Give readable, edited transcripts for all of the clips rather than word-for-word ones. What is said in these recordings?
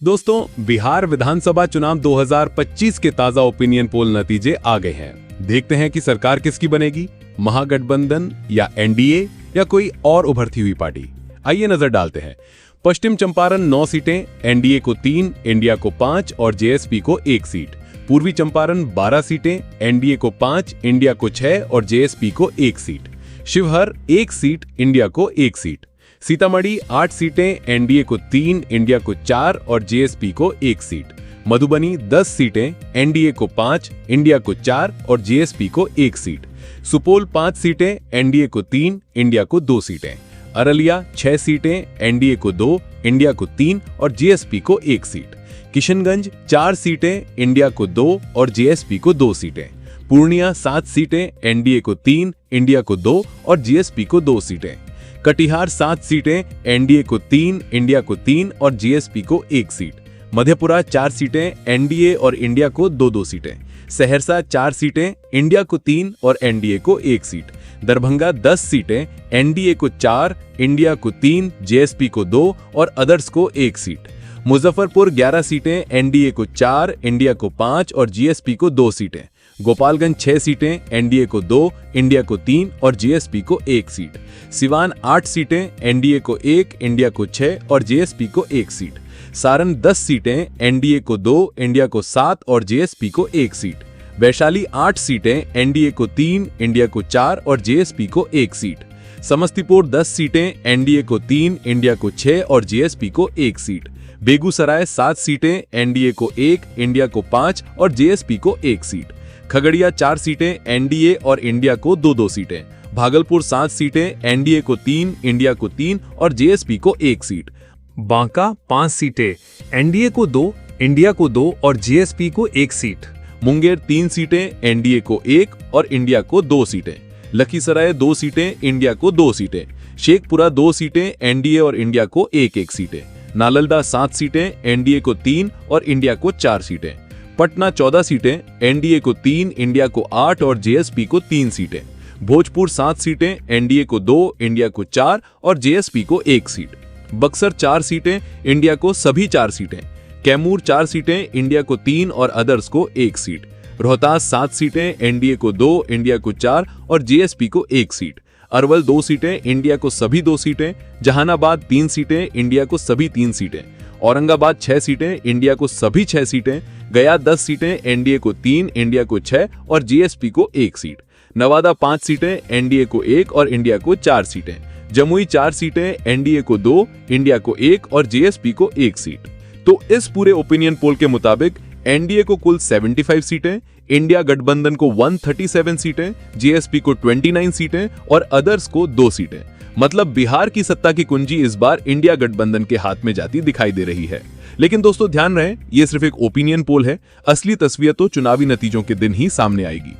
दोस्तों, बिहार विधानसभा चुनाव 2025 के ताजा ओपिनियन पोल नतीजे आ गए हैं। देखते हैं कि सरकार किसकी बनेगी, महागठबंधन या एनडीए या कोई और उभरती हुई पार्टी। आइए नजर डालते हैं। पश्चिम चंपारण 9 सीटें, एनडीए को 3, इंडिया को 5 और जेएसपी को 1 सीट। पूर्वी चंपारण 12 सीटें, एनडीए को 5, इंडिया को 6 और जेएसपी को 1 सीट। शिवहर 1 सीट, इंडिया को 1 सीट। सीतामढ़ी 8 सीटें, एनडीए को 3, इंडिया को 4 और जेएसपी को 1 सीट। मधुबनी 10 सीटें, एनडीए को 5, इंडिया को 4 और जेएसपी को 1 सीट। सुपौल 5 सीटें, एनडीए को 3, इंडिया को 2 सीटें। अररिया 6 सीटें, एनडीए को 2, इंडिया को 3 और जेएसपी को 1 सीट। किशनगंज 4 सीटें, इंडिया को 2 और जेएसपी को 2 सीटें। पूर्णिया 7 सीटें, एनडीए को 3, इंडिया को 2 और जेएसपी को 2 सीटें। कटिहार 7 सीटें, एनडीए को 3, इंडिया को 3 और जेएसपी को 1 सीट। मधेपुरा 4 सीटें, एनडीए और इंडिया को 2-2 सीटें। सहरसा 4 सीटें, इंडिया को 3 और एनडीए को 1 सीट। दरभंगा 10 सीटें, एनडीए को 4, इंडिया को 3, जेएसपी को 2 और अदर्स को 1 सीट। मुजफ्फरपुर 11 सीटें, एनडीए को 4, इंडिया को 5 और जीएसपी को 2 सीटें। गोपालगंज 6 सीटें, एनडीए को 2, इंडिया को 3 और जीएसपी को 1 सीट। सिवान 8 सीटें, एनडीए को 1, इंडिया को 6 और जेएसपी को 1 सीट। सारण 10 सीटें, एनडीए को 2, इंडिया को 7 और जेएसपी को 1 सीट। वैशाली 8 सीटें, एनडीए को 3, इंडिया को 4 और जेएसपी को 1 सीट। समस्तीपुर 10 सीटें, एनडीए को 3, इंडिया को 6 और जेएसपी को 1 सीट। बेगूसराय 7 सीटें, एनडीए को 1, इंडिया को 5 और जेएसपी को 1 सीट। खगड़िया 4 सीटें, एनडीए और इंडिया को 2-2 सीटें। भागलपुर 7 सीटें, एनडीए को 3, इंडिया को 3 और जेएसपी को 1 सीट। बांका 5 सीटें, एनडीए को 2, इंडिया को 2 और जेएसपी को 1 सीट। मुंगेर 3 सीटें, एनडीए को 1 और इंडिया को 2 सीटें। लखीसराय 2 सीटें, इंडिया को 2 सीटें। शेखपुरा 2 सीटें, एनडीए और इंडिया को 1-1 सीटें। नालंदा 7 सीटें, एनडीए को 3 और इंडिया को 4 सीटें। पटना 14 सीटें, एनडीए को 3, इंडिया को 8 और जेएसपी को 3 सीटें। भोजपुर 7 सीटें, एनडीए को 2, इंडिया को 4 और जेएसपी को 1 सीट। बक्सर 4 सीटें, इंडिया को सभी 4 सीटें। कैमूर 4 सीटें, इंडिया को 3 और अदर्स को 1 सीट। रोहतास 7 सीटें, एनडीए को 2, इंडिया को 4 और जेएसपी को 1 सीट। अरवल 2 सीटें, इंडिया को सभी 2 सीटें। जहानाबाद 3 सीटें, इंडिया को सभी 3 सीटें। औरंगाबाद 6 सीटें, इंडिया को सभी 6 सीटें। गया 10 सीटें, एनडीए को 3, इंडिया को 6 और जीएसपी को 1 सीट। नवादा 5 सीटें, एनडीए को 1 और इंडिया को 4 सीटें। जमुई 4 सीटें, एनडीए को 2, इंडिया को 1 और जीएसपी को 1 सीट। तो इस पूरे ओपिनियन पोल के मुताबिक एनडीए को कुल 75 सीटें, इंडिया गठबंधन को 137 सीटें, जीएसपी को 29 सीटें और अदर्स को 2 सीटें। मतलब बिहार की सत्ता की कुंजी इस बार इंडिया गठबंधन के हाथ में जाती दिखाई दे रही है। लेकिन दोस्तों ध्यान रहे, ये सिर्फ एक ओपिनियन पोल है। असली तस्वीर तो चुनावी नतीजों के दिन ही सामने आएगी।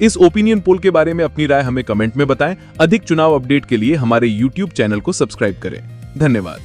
इस ओपिनियन पोल के बारे में अपनी राय हमें कमेंट में बताएं। अधिक चुनाव अपडेट के लिए हमारे YouTube चैनल को सब्सक्राइब करें। धन्यवाद।